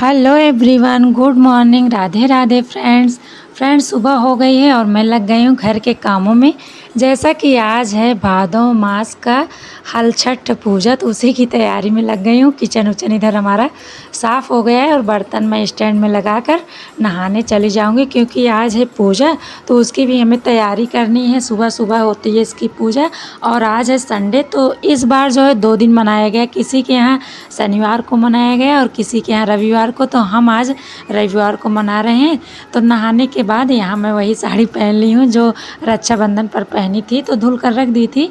Hello everyone, good morning. Radhe Radhe friends सुबह हो गई है और मैं लग गई हूँ घर के कामों में। जैसा कि आज है भादो मास का हल छठ पूजा, तो उसी की तैयारी में लग गई हूँ। किचन उचन इधर हमारा साफ़ हो गया है और बर्तन मैं स्टैंड में लगा कर नहाने चली जाऊँगी, क्योंकि आज है पूजा तो उसकी भी हमें तैयारी करनी है। सुबह सुबह होती है इसकी पूजा और आज है संडे, तो इस बार जो है 2 दिन मनाया गया। किसी के यहाँ शनिवार को मनाया गया और किसी के यहाँ रविवार को, तो हम आज रविवार को मना रहे हैं। तो नहाने के बाद यहाँ मैं वही साड़ी पहन ली हूँ जो रक्षाबंधन पर पहनी थी, तो धुल कर रख दी थी,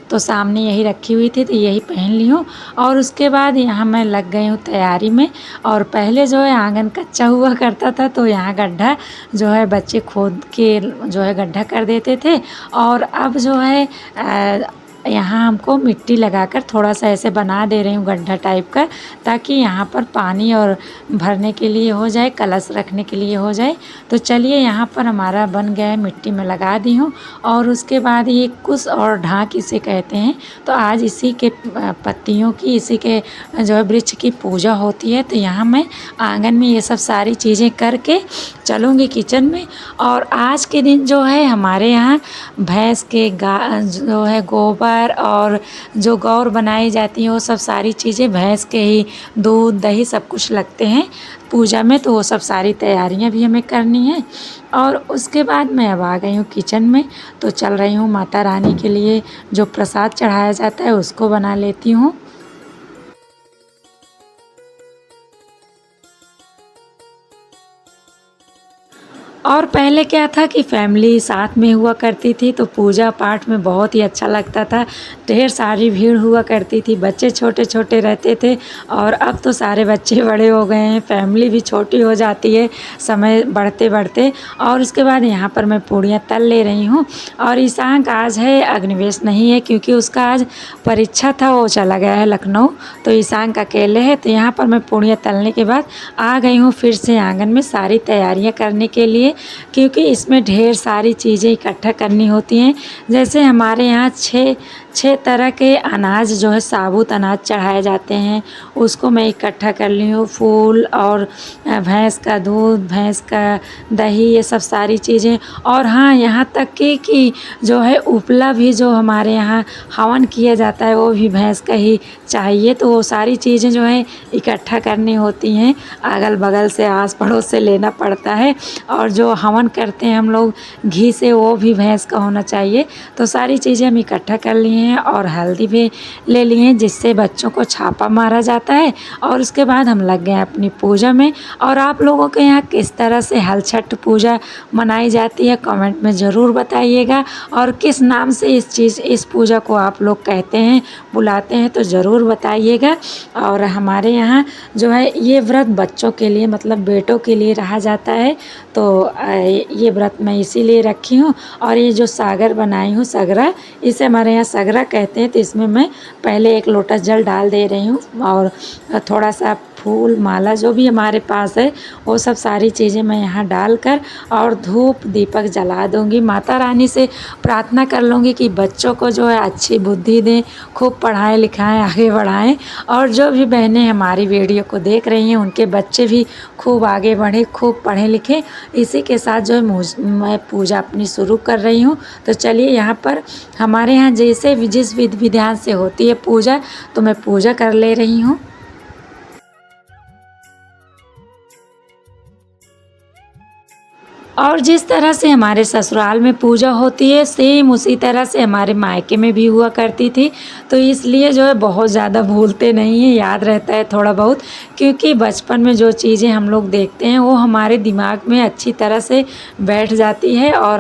तो सामने यही रखी हुई थी, तो यही पहन ली हूँ। और उसके बाद यहाँ मैं लग गई हूँ तैयारी में। और पहले जो है आंगन कच्चा हुआ करता था, तो यहाँ गड्ढा जो है बच्चे खोद के जो है गड्ढा कर देते थे। और अब जो है यहाँ हमको मिट्टी लगाकर थोड़ा सा ऐसे बना दे रही हूँ गड्ढा टाइप का, ताकि यहाँ पर पानी और भरने के लिए हो जाए, कलश रखने के लिए हो जाए। तो चलिए, यहाँ पर हमारा बन गया है, मिट्टी में लगा दी हूँ। और उसके बाद ये कुश और ढाक इसे कहते हैं। तो आज इसी के पत्तियों की, इसी के जो है वृक्ष की पूजा होती है। तो यहाँ मैं आंगन में ये सब सारी चीज़ें करके चलूँगी किचन में। और आज के दिन जो है हमारे यहाँ भैंस के जो है गोबर और जो गौर बनाई जाती है, वो सब सारी चीज़ें भैंस के ही दूध दही सब कुछ लगते हैं पूजा में। तो वो सब सारी तैयारियां भी हमें करनी है। और उसके बाद मैं अब आ गई हूँ किचन में, तो चल रही हूँ माता रानी के लिए जो प्रसाद चढ़ाया जाता है उसको बना लेती हूँ। और पहले क्या था कि फैमिली साथ में हुआ करती थी, तो पूजा पाठ में बहुत ही अच्छा लगता था। ढेर सारी भीड़ हुआ करती थी, बच्चे छोटे छोटे रहते थे। और अब तो सारे बच्चे बड़े हो गए हैं, फैमिली भी छोटी हो जाती है समय बढ़ते बढ़ते। और उसके बाद यहाँ पर मैं पूड़ियाँ तल ले रही हूँ। और ईशांक आज है, अग्निवेश नहीं है, क्योंकि उसका आज परीक्षा था, वो चला गया है लखनऊ। तो ईशांक अकेले है। तो यहाँ पर मैं पूड़ियाँ तलने के बाद आ गई हूँ फिर से आंगन में सारी तैयारियाँ करने के लिए, क्योंकि इसमें ढेर सारी चीज़ें इकट्ठा करनी होती हैं। जैसे हमारे यहाँ छः तरह के अनाज जो है साबुत अनाज चढ़ाए जाते हैं, उसको मैं इकट्ठा कर ली हूँ। फूल और भैंस का दूध, भैंस का दही, ये सब सारी चीज़ें। और हाँ, यहाँ तक कि जो है उपला भी जो हमारे यहाँ हवन किया जाता है, वो भी भैंस का ही चाहिए। तो वो सारी चीज़ें जो है इकट्ठा करनी होती हैं, अगल बगल से आस पड़ोस से लेना पड़ता है। और जो हवन करते हैं हम लोग घी से, वो भी भैंस का होना चाहिए। तो सारी चीज़ें हम इकट्ठा कर लिए हैं और हल्दी भी ले लिए हैं, जिससे बच्चों को छापा मारा जाता है। और उसके बाद हम लग गए अपनी पूजा में। और आप लोगों के यहाँ किस तरह से हल छठ पूजा मनाई जाती है, कमेंट में ज़रूर बताइएगा। और किस नाम से इस पूजा को आप लोग कहते हैं, बुलाते हैं, तो ज़रूर बताइएगा। और हमारे यहाँ जो है ये व्रत बच्चों के लिए, मतलब बेटों के लिए रहा जाता है। तो ये व्रत मैं इसीलिए रखी हूँ। और ये जो सागर बनाई हूँ, सगरा, इसे हमारे यहाँ सगरा कहते हैं। तो इसमें मैं पहले 1 लोटा जल डाल दे रही हूँ और थोड़ा सा फूल माला जो भी हमारे पास है, वो सब सारी चीज़ें मैं यहाँ डालकर और धूप दीपक जला दूँगी। माता रानी से प्रार्थना कर लूँगी कि बच्चों को जो है अच्छी बुद्धि दें, खूब पढ़ाएं लिखाएं, आगे बढ़ाएं। और जो भी बहनें हमारी वीडियो को देख रही हैं, उनके बच्चे भी खूब आगे बढ़ें, खूब पढ़ें लिखें। इसी के साथ जो है मैं पूजा अपनी शुरू कर रही हूँ। तो चलिए, यहाँ पर हमारे यहाँ जैसे जिस विधि विधान से होती है पूजा, तो मैं पूजा कर ले रही हूँ। और जिस तरह से हमारे ससुराल में पूजा होती है, सेम उसी तरह से हमारे मायके में भी हुआ करती थी। तो इसलिए जो है बहुत ज़्यादा भूलते नहीं हैं, याद रहता है थोड़ा बहुत, क्योंकि बचपन में जो चीज़ें हम लोग देखते हैं वो हमारे दिमाग में अच्छी तरह से बैठ जाती है और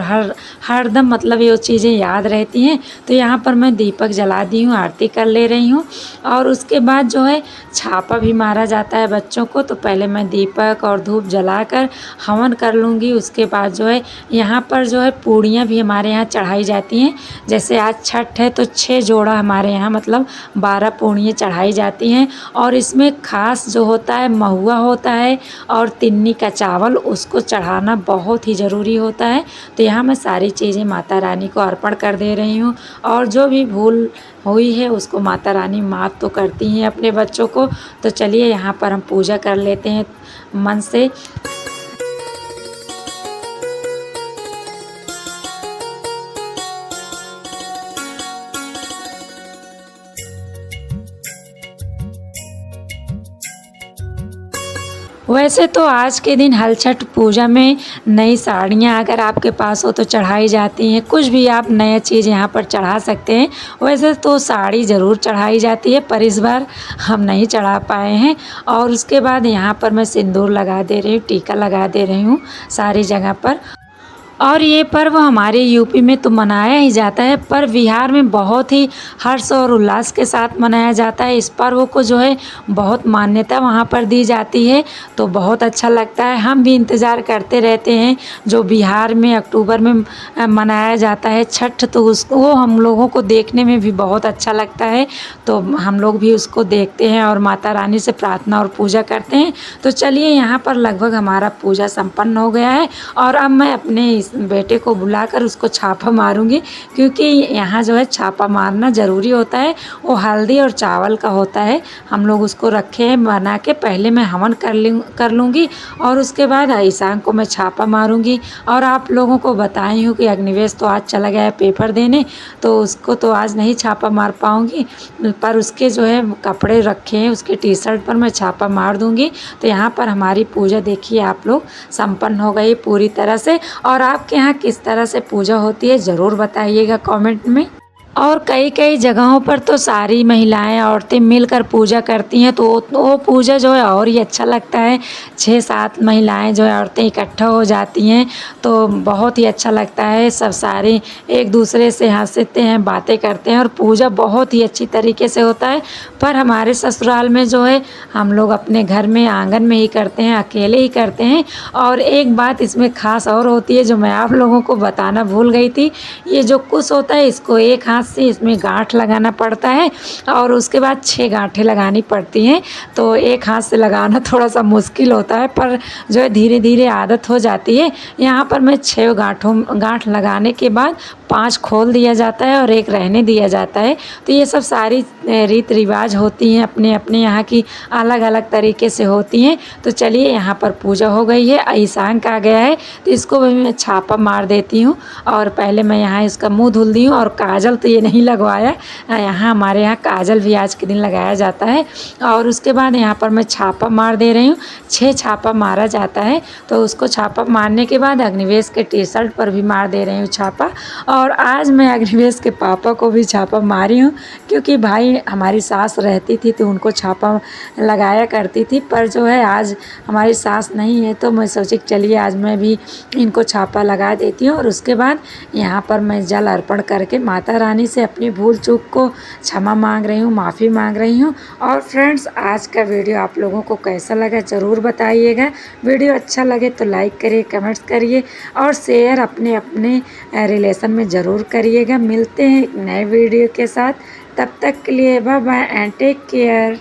हर दम मतलब ये चीज़ें याद रहती हैं। तो यहाँ पर मैं दीपक जला दी हूँ, आरती कर ले रही हूँ। और उसके बाद जो है छापा भी मारा जाता है बच्चों को। तो पहले मैं दीपक और धूप जलाकर हवन कर लूँगी। उसके उसके बाद जो है यहाँ पर जो है पूड़ियाँ भी हमारे यहाँ चढ़ाई जाती हैं। जैसे आज छठ है तो 6 जोड़ा हमारे यहाँ मतलब 12 पूड़ियाँ चढ़ाई जाती हैं। और इसमें ख़ास जो होता है महुआ होता है और तिन्नी का चावल, उसको चढ़ाना बहुत ही ज़रूरी होता है। तो यहाँ मैं सारी चीज़ें माता रानी को अर्पण कर दे रही हूँ। और जो भी भूल हुई है उसको माता रानी माफ़ तो करती हैं अपने बच्चों को। तो चलिए यहाँ पर हम पूजा कर लेते हैं मन से। वैसे तो आज के दिन हल छठ पूजा में नई साड़ियाँ अगर आपके पास हो तो चढ़ाई जाती हैं। कुछ भी आप नया चीज़ यहाँ पर चढ़ा सकते हैं। वैसे तो साड़ी ज़रूर चढ़ाई जाती है, पर इस बार हम नहीं चढ़ा पाए हैं। और उसके बाद यहाँ पर मैं सिंदूर लगा दे रही हूँ, टीका लगा दे रही हूँ सारी जगह पर। और ये पर्व हमारे यूपी में तो मनाया ही जाता है, पर बिहार में बहुत ही हर्ष और उल्लास के साथ मनाया जाता है। इस पर्व को जो है बहुत मान्यता वहाँ पर दी जाती है, तो बहुत अच्छा लगता है। हम भी इंतज़ार करते रहते हैं जो बिहार में अक्टूबर में मनाया जाता है छठ, तो उसको वो हम लोगों को देखने में भी बहुत अच्छा लगता है। तो हम लोग भी उसको देखते हैं और माता रानी से प्रार्थना और पूजा करते हैं। तो चलिए यहाँ पर लगभग हमारा पूजा संपन्न हो गया है और अब मैं अपने इस बेटे को बुलाकर उसको छापा मारूंगी, क्योंकि यहाँ जो है छापा मारना ज़रूरी होता है। वो हल्दी और चावल का होता है। हम लोग उसको रखे हैं बना के, पहले मैं हवन कर लूँगी और उसके बाद ईशान को मैं छापा मारूंगी। और आप लोगों को बताई हूँ कि अग्निवेश तो आज चला गया है पेपर देने, तो उसको तो आज नहीं छापा मार पाऊँगी, पर उसके जो है कपड़े रखे हैं उसके टी शर्ट पर मैं छापा मार दूँगी। तो यहाँ पर हमारी पूजा देखिए आप लोग संपन्न हो गई पूरी तरह से। और आपके यहाँ किस तरह से पूजा होती है ज़रूर बताइएगा कमेंट में। और कई कई जगहों पर तो सारी महिलाएं औरतें मिलकर पूजा करती हैं, तो वो पूजा जो है और ही अच्छा लगता है। 6-7 महिलाएं जो है औरतें इकट्ठा हो जाती हैं तो बहुत ही अच्छा लगता है। सब सारे एक दूसरे से हंसते हैं, बातें करते हैं और पूजा बहुत ही अच्छी तरीके से होता है। पर हमारे ससुराल में जो है हम लोग अपने घर में आंगन में ही करते हैं, अकेले ही करते हैं। और एक बात इसमें ख़ास और होती है जो मैं आप लोगों को बताना भूल गई थी। ये जो कुश होता है इसको एक हाथ से इसमें गांठ लगाना पड़ता है और उसके बाद 6 गांठें लगानी पड़ती हैं। तो एक हाथ से लगाना थोड़ा सा मुश्किल होता है, पर जो है धीरे धीरे आदत हो जाती है। यहाँ पर मैं 6 गांठ लगाने के बाद 5 खोल दिया जाता है और 1 रहने दिया जाता है। तो ये सब सारी रीत रिवाज होती हैं, अपने अपने यहाँ की अलग अलग तरीके से होती हैं। तो चलिए यहाँ पर पूजा हो गई है, ईशान का आ गया है तो इसको भी मैं छापा मार देती हूँ। और पहले मैं यहाँ इसका मुँह धुल दी हूँ और काजल तो ये नहीं लगवाया, यहाँ हमारे यहाँ काजल भी आज के दिन लगाया जाता है। और उसके बाद यहाँ पर मैं छापा मार दे रही हूँ, 6 छापा मारा जाता है। तो उसको छापा मारने के बाद अग्निवेश के टी शर्ट पर भी मार दे रही हूँ छापा। और आज मैं अग्निवेश के पापा को भी छापा मारी हूँ, क्योंकि भाई हमारी सास रहती थी तो उनको छापा लगाया करती थी, पर जो है आज हमारी सास नहीं है तो मैं सोची चलिए आज मैं भी इनको छापा लगा देती हूँ। और उसके बाद यहाँ पर मैं जल अर्पण करके माता रानी से अपनी भूल चूक को क्षमा मांग रही हूँ, माफ़ी मांग रही हूँ। और फ्रेंड्स आज का वीडियो आप लोगों को कैसा लगा ज़रूर बताइएगा। वीडियो अच्छा लगे तो लाइक करिए, कमेंट्स करिए और शेयर अपने अपने रिलेशन में ज़रूर करिएगा। मिलते हैं एक नए वीडियो के साथ, तब तक के लिए bye bye and take care.